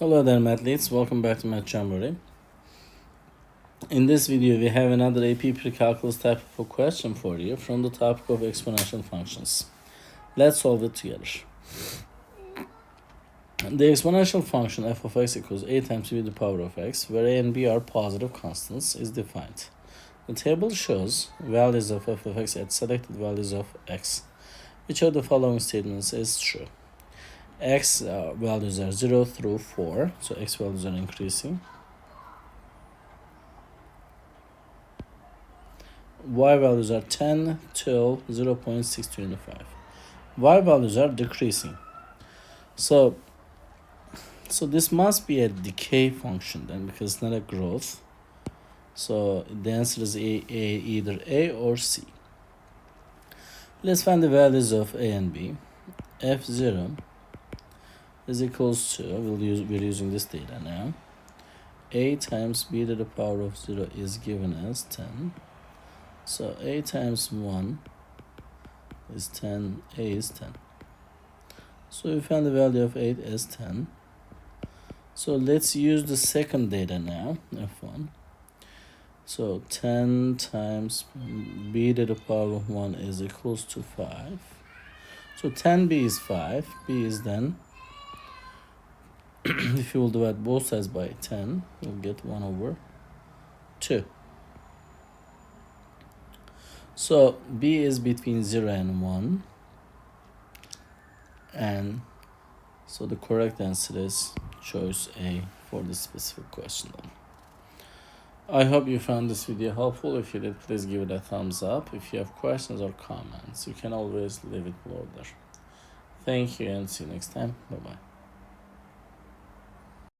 Hello there, mathletes. Welcome back to Math Jamboree. In this video, we have another AP Precalculus type of a question for you from the topic of exponential functions. Let's solve it together. The exponential function f of x equals a times b to the power of x, where a and b are positive constants, is defined. The table shows values of f of x at selected values of x. Which of the following statements is true? X values are 0 through 4, so x values are increasing. Y values are 10 till 0.625. Y values are decreasing. So this must be a decay function then, because it's not a growth. So the answer is either A or C. Let's find the values of A and B. F0 is equals to, we're using this data now. A times b to the power of 0 is given as 10. So a times 1 is 10, a is 10. So we found the value of 8 as 10. So let's use the second data now, f1. So 10 times b to the power of 1 is equals to 5. So 10b is 5, b is then, if you will divide both sides by 10, you'll get 1 over 2. So b is between 0 and 1. And so the correct answer is choice A for this specific question. I hope you found this video helpful. If you did, please give it a thumbs up. If you have questions or comments, you can always leave it below there. Thank you and see you next time. Bye-bye.